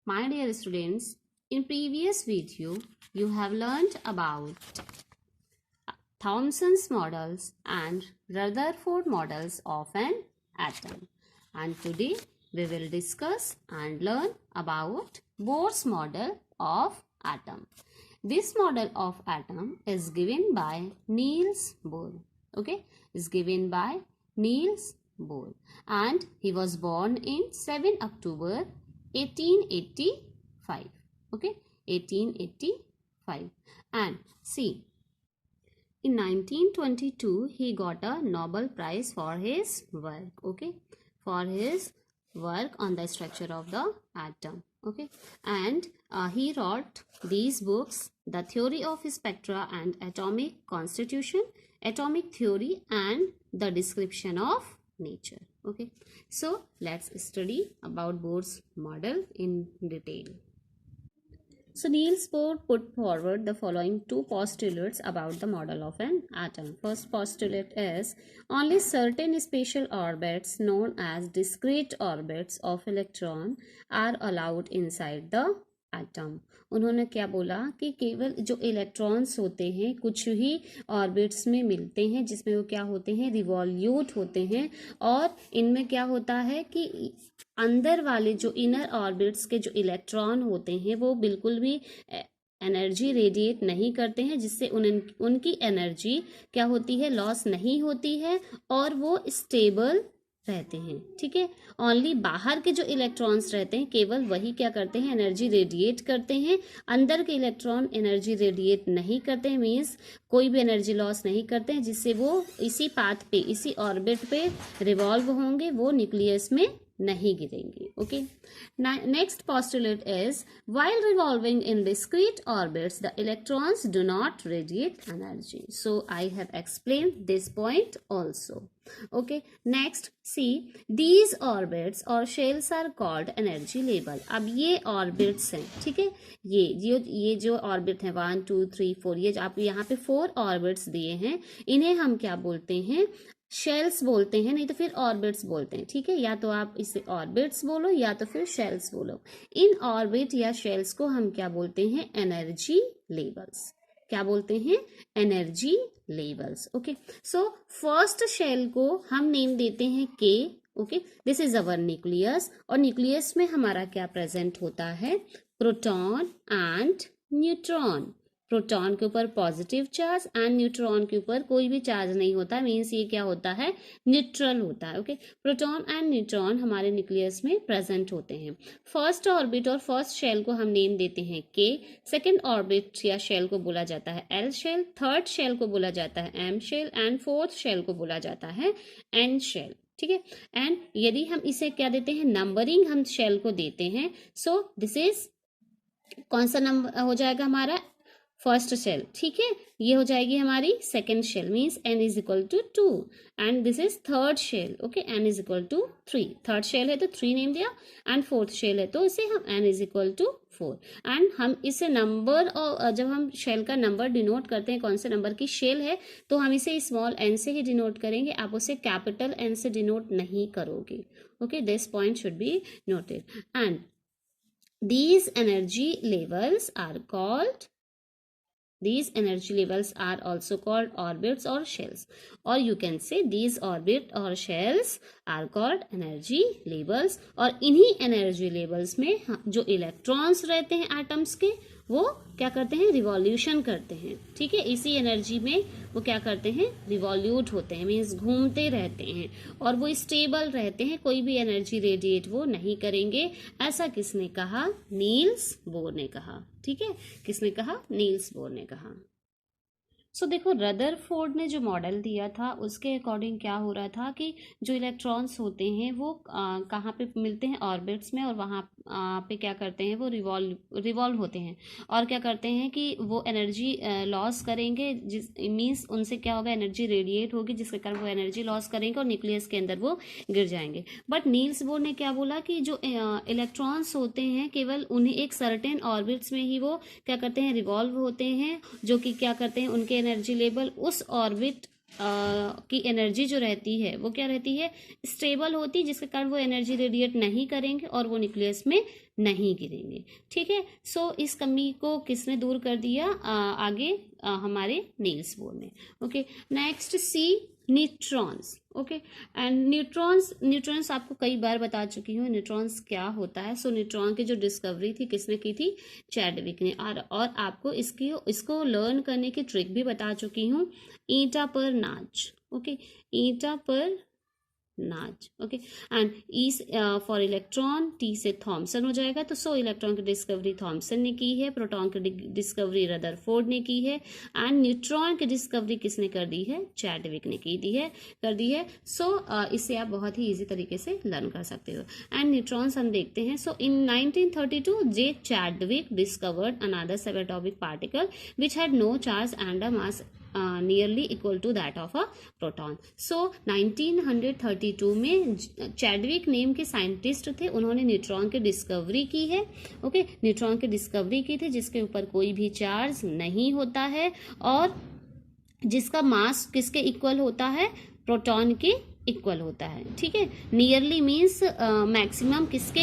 My dear students, in previous video, you have learned about Thomson's models and Rutherford models of an atom. And today we will discuss and learn about Bohr's model of atom. This model of atom is given by Niels Bohr. Okay, is given by Niels Bohr, and he was born in 7 October 1885. Okay, 1885. And see, in 1922 he got a Nobel Prize for his work. Okay, for his work on the structure of the atom. Okay, and he wrote these books: The Theory of Spectra and Atomic Constitution, Atomic Theory, and The Description of Nature. Okay, so let's study about Bohr's model in detail. So Niels Bohr put forward the following two postulates about the model of an atom. First postulate is only certain special orbits known as discrete orbits of electron are allowed inside the atom. उन्होंने क्या बोला कि केवल जो electrons होते हैं कुछ ही orbits में मिलते हैं जिसमें वो क्या होते हैं, रिवॉल्यूट होते हैं, और इनमें क्या होता है कि अंदर वाले जो इनर ऑर्बिट्स के जो इलेक्ट्रॉन होते हैं वो बिल्कुल भी एनर्जी रेडिएट नहीं करते हैं, जिससे उनकी एनर्जी क्या होती है, लॉस नहीं होती है, और वो स्टेबल रहते हैं. ठीक है, ओनली बाहर के जो इलेक्ट्रॉन्स रहते हैं केवल वही क्या करते हैं, एनर्जी रेडिएट करते हैं. अंदर के इलेक्ट्रॉन एनर्जी रेडिएट नहीं करते हैं, मीन्स कोई भी एनर्जी लॉस नहीं करते हैं, जिससे वो इसी पाथ पे, इसी ऑर्बिट पे रिवॉल्व होंगे, वो न्यूक्लियस में नहीं गिरेंगे. Okay, next postulate is while revolving in discrete orbits the electrons do not radiate energy. So I have explained this point also. Okay, next see, these orbits or shells are called energy level. अब ये orbits हैं, ठीक है, ये जो orbit है 1 2 3 4, ये आप यहाँ पे 4 orbits दिए हैं, इन्हें हम क्या बोलते हैं, शेल्स बोलते हैं, नहीं तो फिर ऑर्बिट्स बोलते हैं. ठीक है, या तो आप इसे ऑर्बिट्स बोलो या तो फिर शेल्स बोलो. इन ऑर्बिट या शेल्स को हम क्या बोलते हैं, एनर्जी लेवल्स. क्या बोलते हैं, energy levels. Okay, so first shell को हम नेम देते हैं K. Okay, this is our nucleus, और न्यूक्लियस में हमारा क्या प्रेजेंट होता है, प्रोटॉन एंड न्यूट्रॉन. प्रोटॉन के ऊपर पॉजिटिव चार्ज एंड न्यूट्रॉन के ऊपर कोई भी चार्ज नहीं होता, मीन्स ये क्या होता है, न्यूट्रल होता है. ओके, प्रोटॉन एंड न्यूट्रॉन हमारे न्यूक्लियस में प्रेजेंट होते हैं. फर्स्ट ऑर्बिट और फर्स्ट शेल को हम नेम देते हैं के. सेकंड ऑर्बिट या शेल को बोला जाता है एल शेल. थर्ड शेल को बोला जाता है M shell, and fourth shell को बोला जाता है एन शेल. ठीक है, एंड यदि हम इसे क्या देते हैं, नंबरिंग हम शेल को देते हैं. सो दिस इज कौन सा नंबर हो जाएगा हमारा, फर्स्ट शेल. ठीक है, ये हो जाएगी हमारी second shell, means n is equal to 2, and this is third shell. Okay, n is equal to 3. Third shell है तो 3 नेम दिया, एंड फोर्थ शेल है तो इसे हम n is equal to 4. And हम इसे नंबर, और जब हम शेल का नंबर डिनोट करते हैं, कौन से नंबर की शेल है, तो हम इसे स्मॉल n से ही डिनोट करेंगे, आप उसे कैपिटल N से डिनोट नहीं करोगे. Okay, this point should be noted. And these energy levels are also called orbits or shells, or you can say these orbit or shells are called energy levels. और इन्हीं energy levels में जो electrons रहते हैं atoms के, वो क्या करते हैं, रिवॉल्यूशन करते हैं. ठीक है, इसी एनर्जी में वो क्या करते हैं, रिवॉल्यूट होते हैं, मीन्स घूमते रहते हैं, और वो स्टेबल रहते हैं, कोई भी एनर्जी रेडिएट वो नहीं करेंगे. ऐसा किसने कहा, नील्स बोर ने कहा. ठीक है, किसने कहा, नील्स बोर ने कहा. सो देखो, रदरफोर्ड ने जो मॉडल दिया था उसके अकॉर्डिंग क्या हो रहा था कि जो इलेक्ट्रॉन्स होते हैं वो कहाँ पे मिलते हैं, ऑर्बिट्स में, और वहाँ पे क्या करते हैं, वो रिवॉल्व होते हैं, और क्या करते हैं कि वो एनर्जी लॉस करेंगे, जिस मीन्स उनसे क्या होगा, एनर्जी रेडिएट होगी, जिसके कारण वो एनर्जी लॉस करेंगे और न्यूक्लियस के अंदर वो गिर जाएंगे. बट नील्स बोर ने क्या बोला कि जो इलेक्ट्रॉन्स होते हैं केवल उन्हें एक सर्टेन ऑर्बिट्स में ही वो क्या करते हैं, रिवॉल्व होते हैं, जो कि क्या करते हैं, उनके एनर्जी लेवल उस ऑर्बिट की एनर्जी जो रहती है वो क्या रहती है, स्टेबल होती है, जिसके कारण वो एनर्जी रेडिएट नहीं करेंगे और वो न्यूक्लियस में नहीं गिरेंगे। ठीक है, सो इस कमी को किसने दूर कर दिया? आगे हमारे नील्स बोर ने। Okay, next see, neutrons. Okay, and neutrons आपको कई बार बता चुकी हूँ न्यूट्रॉन्स क्या होता है। सो न्यूट्रॉन की जो डिस्कवरी थी किसने की थी? चैडविक ने। और आपको इसको लर्न करने की ट्रिक भी बता चुकी हूँ, ईटा पर नाच। ओके, ईटा पर नाच। Okay, and E for electron, T से थॉमसन हो जाएगा। तो सो इलेक्ट्रॉन की डिस्कवरी थॉमसन ने की है, प्रोटॉन की डिस्कवरी रदरफोर्ड ने की है, एंड न्यूट्रॉन की डिस्कवरी किसने कर दी है? चैडविक ने कर दी है। सो इससे आप बहुत ही इजी तरीके से लर्न कर सकते हो। एंड न्यूट्रॉन्स हम देखते हैं। So in 1932 J Chadwick discovered another subatomic particle which had no charge and a mass nearly equal to that of a proton. So 1932 में चैडविक नेम के साइंटिस्ट थे, उन्होंने न्यूट्रॉन की डिस्कवरी की है। ओके, न्यूट्रॉन की डिस्कवरी की थी जिसके ऊपर कोई भी चार्ज नहीं होता है और जिसका मास किसके इक्वल होता है? प्रोटॉन के इक्वल होता है। ठीक है, नियरली मीन्स मैक्सिमम किसके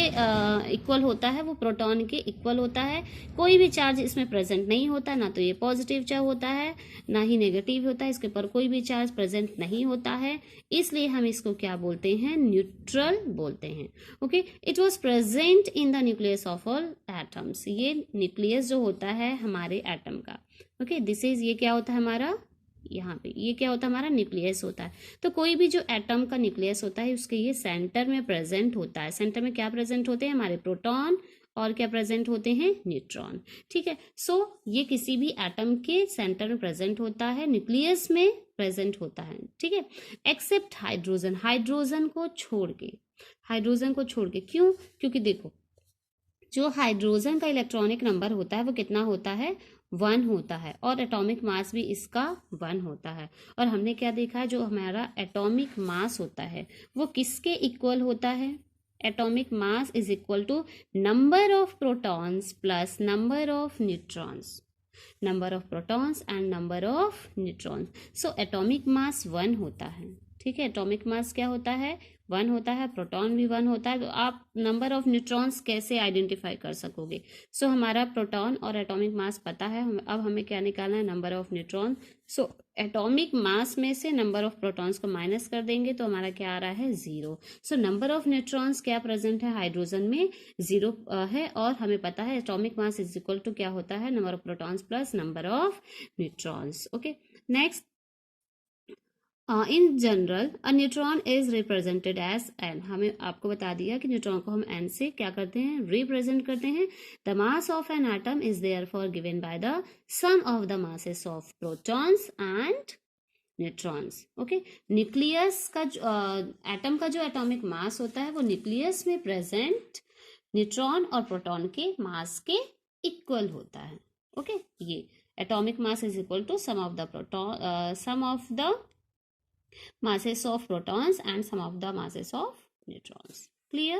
इक्वल होता है? वो प्रोटॉन के इक्वल होता है। कोई भी चार्ज इसमें प्रेजेंट नहीं होता, ना तो ये पॉजिटिव चार्ज होता है ना ही नेगेटिव होता है, इसके ऊपर कोई भी चार्ज प्रेजेंट नहीं होता है, इसलिए हम इसको क्या बोलते हैं? न्यूट्रल बोलते हैं। Okay, it was present in the nucleus of all atoms. ये न्यूक्लियस जो होता है हमारे एटम का। ओके, दिस इज, ये क्या होता है हमारा? यहाँ पे ये क्या होता है? हमारा न्यूक्लियस होता है। तो कोई भी जो एटम का न्यूक्लियस होता है उसके ये सेंटर में प्रेजेंट होता है। सेंटर में क्या प्रेजेंट होते हैं? हमारे प्रोटॉन, और क्या प्रेजेंट होते हैं? न्यूट्रॉन। ठीक है, सो ये किसी भी एटम के सेंटर में प्रेजेंट होता है, न्यूक्लियस में प्रेजेंट होता है। ठीक है, एक्सेप्ट हाइड्रोजन, हाइड्रोजन को छोड़ के। हाइड्रोजन को छोड़ के क्यों? क्योंकि देखो, जो हाइड्रोजन का इलेक्ट्रॉनिक नंबर होता है वो कितना होता है? 1 होता है, और एटॉमिक मास भी इसका 1 होता है। और हमने क्या देखा है? जो हमारा एटॉमिक मास होता है वो किसके इक्वल होता है? Atomic mass is equal to number of protons plus number of neutrons, number of protons and number of neutrons. So atomic mass 1 होता है। ठीक है, एटॉमिक मास क्या होता है? 1 होता है, प्रोटॉन भी 1 होता है। तो आप नंबर ऑफ न्यूट्रॉन्स कैसे आइडेंटिफाई कर सकोगे? सो हमारा प्रोटॉन और एटॉमिक मास पता है, अब हमें क्या निकालना है? Number of neutron. So atomic mass में से नंबर ऑफ प्रोटॉन्स को माइनस कर देंगे तो हमारा क्या आ रहा है? 0। सो नंबर ऑफ न्यूट्रॉन्स क्या प्रेजेंट है हाइड्रोजन में? 0 है, और हमें पता है atomic mass is equal to क्या होता है? Number of protons plus number of neutrons. Okay, next, in general a neutron is represented as N. हमें आपको बता दिया कि न्यूट्रॉन को हम एन से क्या करते हैं? रिप्रेजेंट करते हैं। The mass of an atom is therefore given by the sum of the masses of protons and neutrons. Okay, nucleus का एटम का जो एटॉमिक मास होता है वो न्यूक्लियस में प्रेजेंट न्यूट्रॉन और प्रोटॉन के मास के इक्वल होता है। ओके, ये atomic mass is equal to sum of the proton, sum of the masses of protons and some of the masses of neutrons. Clear?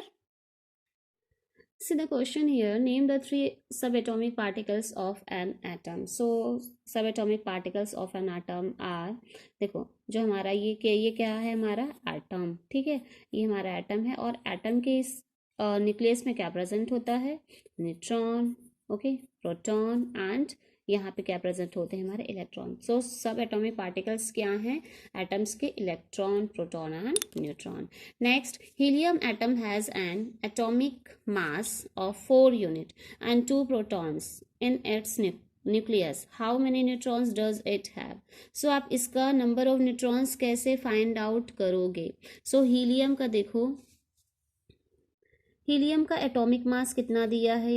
See the question here, name the 3 subatomic particles of an atom. So subatomic particles of an atom are, देखो जो हमारा ये क्या है? हमारा atom. ठीक है, ये हमारा एटम है, और एटम के इस न्यूक्लियस में क्या प्रेजेंट होता है? न्यूट्रॉन, ओके, प्रोटॉन, एंड यहाँ पे क्या प्रेजेंट होते हैं? हमारे इलेक्ट्रॉन। सो सब एटॉमिक पार्टिकल्स क्या हैं? एटम्स के electron, proton and neutron. Next, helium atom has an atomic mass of 4 unit and 2 protons in its nucleus. How many neutrons does it have? So आप इसका नंबर ऑफ न्यूट्रॉन्स कैसे find out करोगे? So helium का देखो, helium का atomic mass कितना दिया है?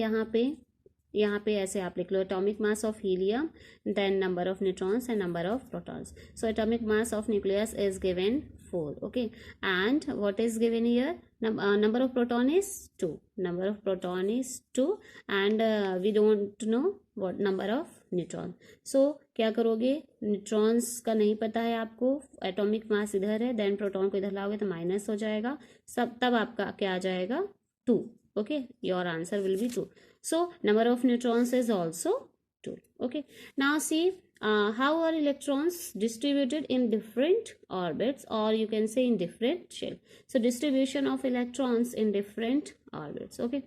यहाँ पे ऐसे आप लिख लो, atomic mass of helium, then number of neutrons and number of protons. So atomic mass of nucleus is given 4, okay, and what is given here? Number of proton is 2, number of proton is 2, and we don't know what number of neutron. So क्या करोगे? Neutrons का नहीं पता है आपको, atomic mass इधर है, then proton को इधर लाओगे तो माइनस हो जाएगा, सब तब आपका क्या आ जाएगा? 2, okay, your answer will be 2. So number of neutrons is also 2. Okay, now see how are electrons distributed in different orbits, or you can say in different shell. So distribution of electrons in different orbits. Okay,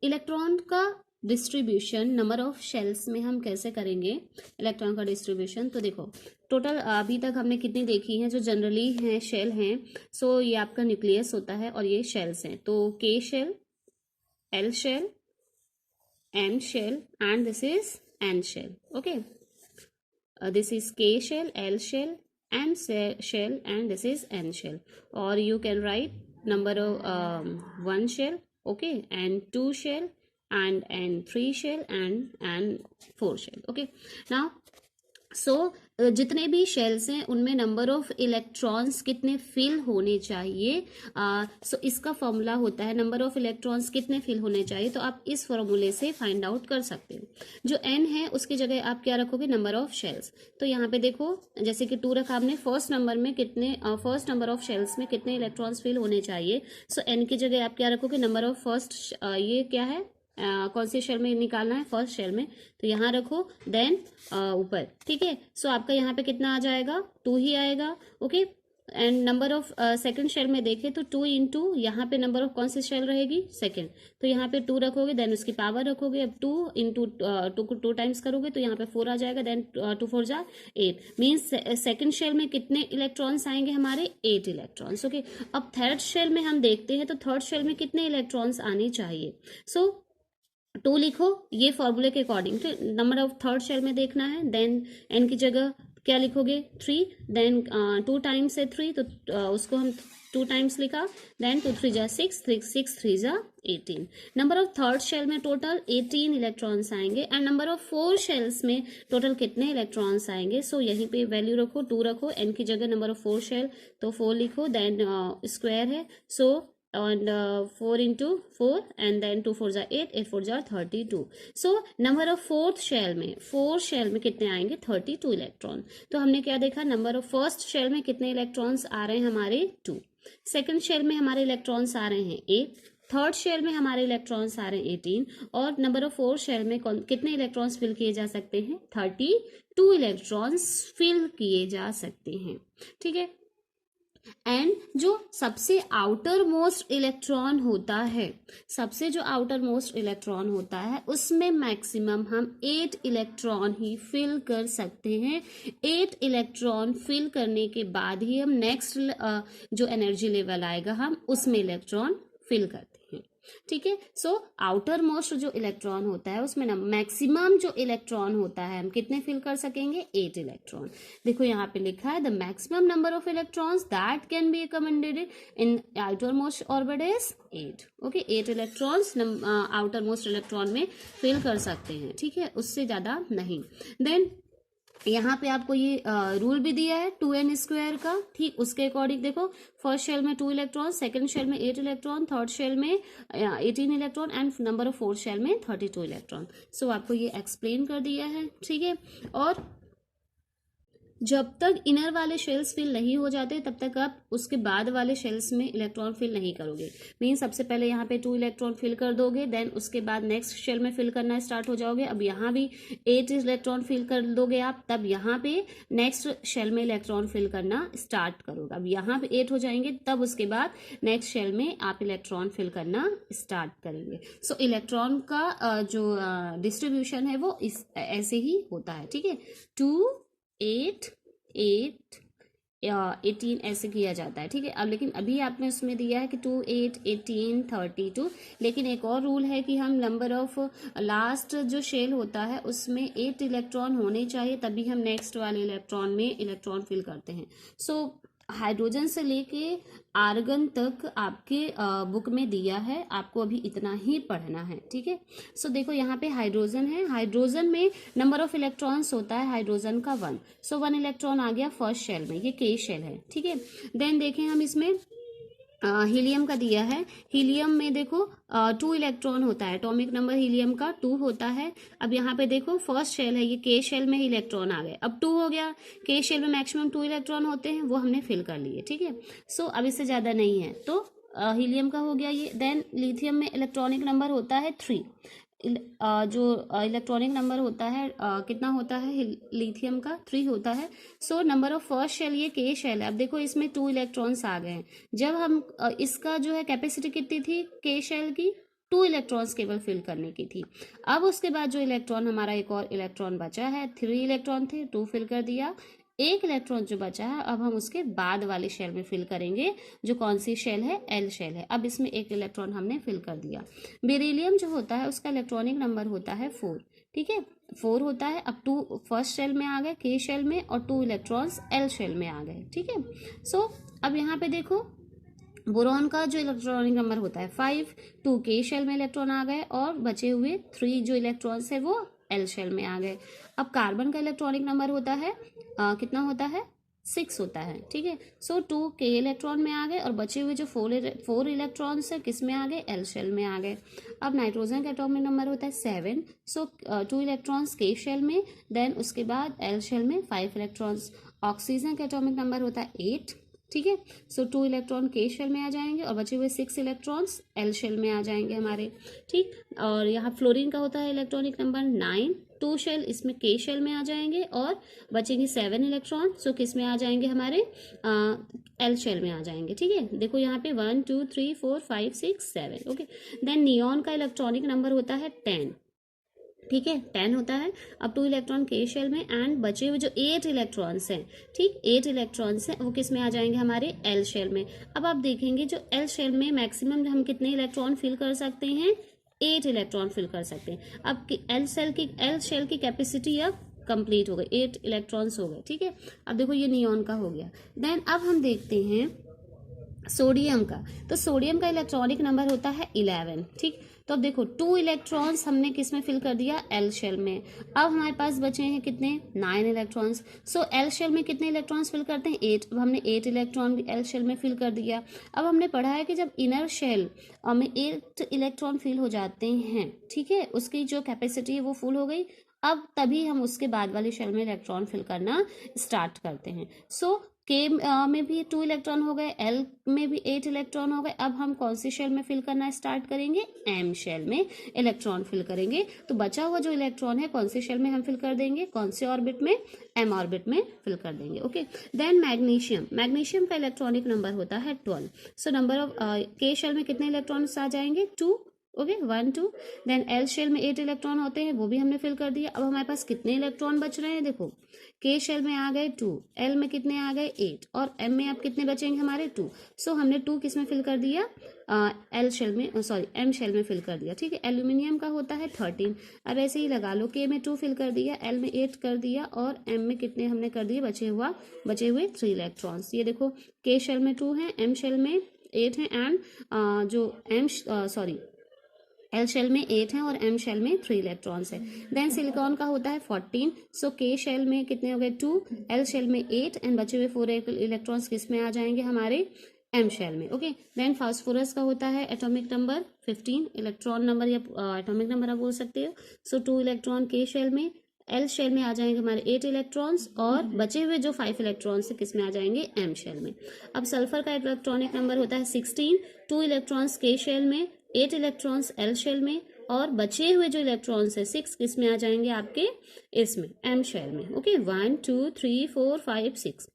electron का distribution number of shells में हम कैसे करेंगे electron का distribution. तो देखो total अभी तक हमने कितनी देखी हैं, जो जनरली हैं शेल हैं। सो ये आपका न्यूक्लियस होता है और ये शेल्स हैं। तो K shell, L shell, M shell and this is N shell. Okay, this is K shell, L shell, and shell, and this is N shell. Or you can write number of one shell, okay, and two shell, and three shell, and four shell. Okay, now सो जितने भी shells हैं उनमें number of electrons कितने fill होने चाहिए। सो इसका formula होता है नंबर ऑफ इलेक्ट्रॉन्स कितने फिल होने चाहिए। तो आप इस फॉर्मूले से फाइंड आउट कर सकते हैं। जो एन है उसकी जगह आप क्या रखोगे, नंबर ऑफ शेल्स। तो यहाँ पे देखो जैसे कि 2 रखा आपने, फर्स्ट नंबर में कितने फर्स्ट नंबर ऑफ शेल्स में कितने इलेक्ट्रॉन्स फिल होने चाहिए। सो एन की जगह आप क्या रखोगे, नंबर ऑफ फर्स्ट, ये क्या है, कौन से शेल में निकालना है, फर्स्ट शेल में। तो यहाँ रखो, देन ऊपर, ठीक है। सो आपका यहाँ पे कितना आ जाएगा, 2 ही आएगा। Okay, and number of second shell में देखें तो 2 इंटू यहाँ पे नंबर ऑफ कौन सी शेल रहेगी, सेकंड। तो यहाँ पे 2 रखोगे, देन उसकी पावर रखोगे। अब 2 इंटू 2 को 2 टाइम्स करोगे तो यहाँ पे 4 आ जाएगा, देन 2 4 जा 8। मीन्स सेकंड शेल में कितने इलेक्ट्रॉन्स आएंगे हमारे, 8 इलेक्ट्रॉन्स। ओके, अब थर्ड शेल में हम देखते हैं तो थर्ड शेल में कितने इलेक्ट्रॉन्स आने चाहिए। सो 2 लिखो ये फॉर्मूले के अकॉर्डिंग। तो नंबर ऑफ थर्ड शेल में देखना है, देन एन की जगह क्या लिखोगे, 3, देन 2 टाइम्स है 3 तो उसको हम 2 टाइम्स लिखा, देन 2 3 जा 6, 6 3 जा 18। नंबर ऑफ थर्ड शेल में टोटल 18 इलेक्ट्रॉन्स आएंगे। एंड नंबर ऑफ 4 शेल्स में टोटल कितने इलेक्ट्रॉन्स आएंगे। सो यहीं पे वैल्यू रखो, 2 रखो, एन की जगह नंबर ऑफ 4 शेल तो 4 लिखो, देन स्क्वायर है, सो and 4 into 4 and then 2 4 जा 8, 8 4 जा 32। So number of fourth shell में, 4 शेल में कितने आएंगे, 32 इलेक्ट्रॉन। तो हमने क्या देखा, नंबर ऑफ फर्स्ट शेल में कितने इलेक्ट्रॉन्स आ रहे हैं हमारे, 2। सेकंड शेल में हमारे इलेक्ट्रॉन्स आ रहे हैं 8, थर्ड शेल में हमारे इलेक्ट्रॉन्स आ रहे हैं 18, और नंबर ऑफ 4 शेल में कितने इलेक्ट्रॉन्स फिल किए जा सकते हैं, 32 इलेक्ट्रॉन्स फिल किए जा सकते हैं, ठीक है। एंड जो सबसे आउटर मोस्ट इलेक्ट्रॉन होता है, सबसे जो आउटर मोस्ट इलेक्ट्रॉन होता है उसमें मैक्सिमम हम 8 इलेक्ट्रॉन ही फिल कर सकते हैं। 8 इलेक्ट्रॉन फिल करने के बाद ही हम नेक्स्ट जो एनर्जी लेवल आएगा हम उसमें इलेक्ट्रॉन फिल करते हैं, ठीक है। सो आउटर मोस्ट जो इलेक्ट्रॉन होता है उसमें ना मैक्सिमम जो इलेक्ट्रॉन होता है हम कितने फिल कर सकेंगे, 8 इलेक्ट्रॉन। देखो यहाँ पे लिखा है the maximum number of electrons that can be accommodated in outer most orbit is 8। Okay, 8 electrons outer most electron में फिल कर सकते हैं, ठीक है, उससे ज्यादा नहीं। देन यहाँ पे आपको ये रूल भी दिया है 2n² का, ठीक। उसके अकॉर्डिंग देखो फर्स्ट शेल में 2 इलेक्ट्रॉन, सेकंड शेल में 8 इलेक्ट्रॉन, थर्ड शेल में 18 electron and number of fourth shell में 32 इलेक्ट्रॉन। सो आपको ये एक्सप्लेन कर दिया है, ठीक है। और जब तक इनर वाले शेल्स फिल नहीं हो जाते तब तक आप उसके बाद वाले शेल्स में इलेक्ट्रॉन फिल नहीं करोगे। मीन सबसे पहले यहाँ पे 2 इलेक्ट्रॉन फिल कर दोगे, देन उसके बाद नेक्स्ट शेल में फिल करना स्टार्ट हो जाओगे। अब यहाँ भी 8 इलेक्ट्रॉन फिल कर दोगे आप, तब यहाँ पे नेक्स्ट शेल में इलेक्ट्रॉन फिल करना स्टार्ट करोगे। अब यहाँ पे 8 हो जाएंगे, तब उसके बाद नेक्स्ट शेल में आप इलेक्ट्रॉन फिल करना स्टार्ट करेंगे। सो इलेक्ट्रॉन का जो डिस्ट्रीब्यूशन है वो ऐसे ही होता है, ठीक है। 2 8 8 18 ऐसे किया जाता है, ठीक है। अब लेकिन अभी आपने उसमें दिया है कि 2 8 18 32, लेकिन एक और रूल है कि हम नंबर ऑफ लास्ट जो शेल होता है उसमें 8 इलेक्ट्रॉन होने चाहिए, तभी हम नेक्स्ट वाले इलेक्ट्रॉन में इलेक्ट्रॉन फिल करते हैं। सो हाइड्रोजन से लेके आर्गन तक आपके बुक में दिया है, आपको अभी इतना ही पढ़ना है, ठीक है। सो देखो यहाँ पे हाइड्रोजन है, हाइड्रोजन में नंबर ऑफ इलेक्ट्रॉन्स होता है हाइड्रोजन का 1। सो 1 इलेक्ट्रॉन आ गया फर्स्ट शेल में, ये के शेल है, ठीक है। देन देखें हम इसमें हीलियम का दिया है, हीलियम में देखो 2 इलेक्ट्रॉन होता है, एटॉमिक नंबर हीलियम का 2 होता है। अब यहाँ पे देखो फर्स्ट शेल है, ये के शेल में ही इलेक्ट्रॉन आ गए, अब 2 हो गया। के शेल में मैक्सिमम 2 इलेक्ट्रॉन होते हैं, वो हमने फिल कर लिए, ठीक है। सो अब इससे ज्यादा नहीं है, तो हीलियम का हो गया ये। देन लिथियम में इलेक्ट्रॉनिक नंबर होता है 3, जो इलेक्ट्रॉनिक नंबर होता है कितना होता है लिथियम का, 3 होता है। So number of first shell ये के शेल है। अब देखो इसमें 2 इलेक्ट्रॉन्स आ गए हैं, जब हम इसका जो है कैपेसिटी कितनी थी के शेल की, 2 इलेक्ट्रॉन्स केवल फिल करने की थी। अब उसके बाद जो इलेक्ट्रॉन हमारा एक और इलेक्ट्रॉन बचा है, 3 इलेक्ट्रॉन थे, 2 फिल कर दिया। एक इलेक्ट्रॉन जो बचा है अब हम उसके बाद वाले शेल में फिल करेंगे, जो कौन सी शेल है, एल शेल है। अब इसमें एक इलेक्ट्रॉन हमने फिल कर दिया। बेरिलियम जो होता है उसका इलेक्ट्रॉनिक नंबर होता है 4, ठीक है, 4 होता है। अब 2 फर्स्ट शेल में आ गए, के शेल में, और 2 इलेक्ट्रॉन्स एल शेल में आ गए, ठीक है। सो अब यहाँ पे देखो बोरॉन का जो इलेक्ट्रॉनिक नंबर होता है 5, 2 के शेल में इलेक्ट्रॉन आ गए, और बचे हुए 3 जो इलेक्ट्रॉन्स है वो एल शेल में आ गए। अब कार्बन का इलेक्ट्रॉनिक नंबर होता है कितना होता है, 6 होता है, ठीक है। सो 2 के इलेक्ट्रॉन में आ गए, और बचे हुए जो 4 इलेक्ट्रॉन्स है किस में आ गए, एल शेल में आ गए। अब नाइट्रोजन का एटॉमिक नंबर होता है 7, सो 2 इलेक्ट्रॉन्स के शेल में, देन उसके बाद एल शेल में 5 इलेक्ट्रॉन्स। ऑक्सीजन का एटॉमिक नंबर होता है 8, ठीक है। सो 2 इलेक्ट्रॉन के शेल में आ जाएंगे, और बचे हुए 6 इलेक्ट्रॉन्स एल शेल में आ जाएंगे हमारे, ठीक। और यहाँ फ्लोरीन का होता है इलेक्ट्रॉनिक नंबर 9, 2 शेल इसमें के शेल में आ जाएंगे, और बचेंगे 7 इलेक्ट्रॉन, सो किस में आ जाएंगे हमारे, एल शेल में आ जाएंगे, ठीक है। देखो यहाँ पे 1 2 3 4 5 6 7, ओके। देन नियॉन का इलेक्ट्रॉनिक नंबर होता है 10, ठीक है, 10 होता है। अब 2 इलेक्ट्रॉन के शेल में, एंड बचे हुए जो 8 इलेक्ट्रॉन्स हैं, ठीक, 8 इलेक्ट्रॉन्स हैं, वो किस में आ जाएंगे हमारे, एल शेल में। अब आप देखेंगे जो एल शेल में मैक्सिमम हम कितने इलेक्ट्रॉन फिल कर सकते हैं, 8 इलेक्ट्रॉन फिल कर सकते हैं। अब एल शेल की कैपेसिटी अब कंप्लीट हो गई, 8 इलेक्ट्रॉन्स हो गए, ठीक है। अब देखो ये नियॉन का हो गया। देन अब हम देखते हैं सोडियम का। तो सोडियम का इलेक्ट्रॉनिक नंबर होता है 11, ठीक। तो अब देखो 2 इलेक्ट्रॉन्स हमने किस में फिल कर दिया, एल शेल में। अब हमारे पास बचे हैं कितने, 9 इलेक्ट्रॉन्स। सो एल शेल में कितने इलेक्ट्रॉन्स फिल करते हैं, 8। अब हमने 8 इलेक्ट्रॉन भी एल शेल में फिल कर दिया। अब हमने पढ़ा है कि जब इनर शेल में 8 इलेक्ट्रॉन फिल हो जाते हैं, ठीक है, उसकी जो कैपेसिटी है वो फुल हो गई। अब तभी हम उसके बाद वाली शेल में इलेक्ट्रॉन फिल करना स्टार्ट करते हैं। सो के में भी 2 इलेक्ट्रॉन हो गए, एल में भी 8 इलेक्ट्रॉन हो गए। अब हम कौन सी शेल में फिल करना स्टार्ट करेंगे, एम शेल में इलेक्ट्रॉन फिल करेंगे। तो बचा हुआ जो इलेक्ट्रॉन है कौन सी शेल में हम फिल कर देंगे, कौन से ऑर्बिट में, एम ऑर्बिट में फिल कर देंगे, ओके। देन मैग्नीशियम का इलेक्ट्रॉनिक नंबर होता है 12। सो नंबर ऑफ के शेल में कितने इलेक्ट्रॉन्स आ जाएंगे, 2, ओके, 1 2। देन एल शेल में 8 इलेक्ट्रॉन होते हैं, वो भी हमने फिल कर दिया। अब हमारे पास कितने इलेक्ट्रॉन बच रहे हैं, देखो के शेल में आ गए 2, एल में कितने आ गए 8, और एम में अब कितने बचेंगे हमारे 2। सो हमने 2 किस में फिल कर दिया, एल शेल में, सॉरी एम शेल में फिल कर दिया, ठीक है। एल्यूमिनियम का होता है 13। अब ऐसे ही लगा लो, के में 2 फिल कर दिया, एल में 8 कर दिया, और एम में कितने हमने कर दिए, बचे हुए 3 इलेक्ट्रॉन्स। ये देखो के शेल में 2 है, एम शेल में 8 है, एंड जो एल शेल में 8 है और एम शेल में 3 इलेक्ट्रॉन्स है। देन सिलिकॉन का होता है 14। सो के शेल में कितने हो गए, 2, एल शेल में 8, एंड बचे हुए 4 इलेक्ट्रॉन्स किस में आ जाएंगे हमारे, एम शेल में, ओके। देन फास्फोरस का होता है एटॉमिक नंबर 15, इलेक्ट्रॉन नंबर या एटॉमिक नंबर आप बोल सकते हो। सो 2 इलेक्ट्रॉन के शेल में, एल शेल में आ जाएंगे हमारे 8 इलेक्ट्रॉन्स, और बचे हुए जो 5 इलेक्ट्रॉन्स है किस में आ जाएंगे, एम शेल में। अब सल्फर का इलेक्ट्रॉनिक नंबर होता है 16, 2 इलेक्ट्रॉन्स के शेल में, 8 इलेक्ट्रॉन्स एल शेल में, और बचे हुए जो इलेक्ट्रॉन्स है 6 किस में आ जाएंगे आपके, इसमें एम शेल में, ओके। 1 2 3 4 5 6।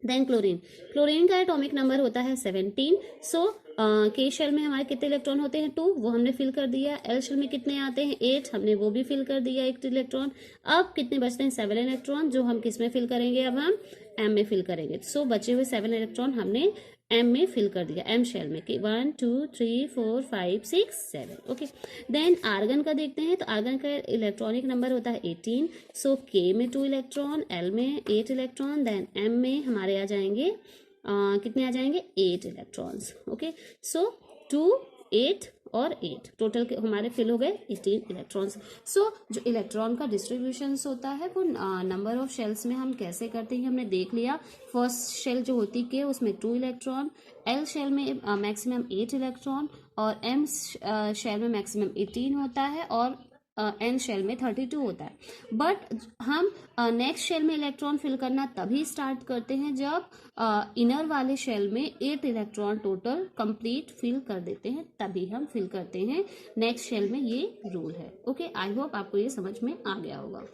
देन क्लोरीन का एटॉमिक नंबर होता है 17। सो के शेल में हमारे कितने इलेक्ट्रॉन होते हैं, 2, वो हमने फिल कर दिया। एल शेल में कितने आते हैं, 8, हमने वो भी फिल कर दिया 1 इलेक्ट्रॉन। अब कितने बचते हैं, 7 इलेक्ट्रॉन, जो हम किस में फिल करेंगे, अब हम एम में फिल करेंगे। सो बचे हुए 7 इलेक्ट्रॉन हमने एम में फिल कर दिया, एम शेल में, 1 2 3 4 5 6 7, ओके। देन आर्गन का देखते हैं। तो आर्गन का इलेक्ट्रॉनिक नंबर होता है 18। सो के में 2 इलेक्ट्रॉन, एल में 8 इलेक्ट्रॉन, देन एम में हमारे आ जाएंगे कितने आ जाएंगे, 8 इलेक्ट्रॉन्स, ओके। सो 2 8 और 8 टोटल के हमारे फिल हो गए 18 इलेक्ट्रॉन्स। सो जो इलेक्ट्रॉन का डिस्ट्रीब्यूशन होता है वो नंबर ऑफ शेल्स में हम कैसे करते हैं हमने देख लिया। फर्स्ट शेल जो होती है उसमें 2 इलेक्ट्रॉन, एल शेल में मैक्सिमम 8 इलेक्ट्रॉन, और एम शेल में मैक्सिमम 18 होता है, और एन शेल में 32 होता है। बट हम नेक्स्ट शेल में इलेक्ट्रॉन फिल करना तभी स्टार्ट करते हैं जब इनर वाले शेल में 8 इलेक्ट्रॉन टोटल कंप्लीट फिल कर देते हैं, तभी हम फिल करते हैं नेक्स्ट शेल में। ये रूल है, ओके। आई होप आपको ये समझ में आ गया होगा।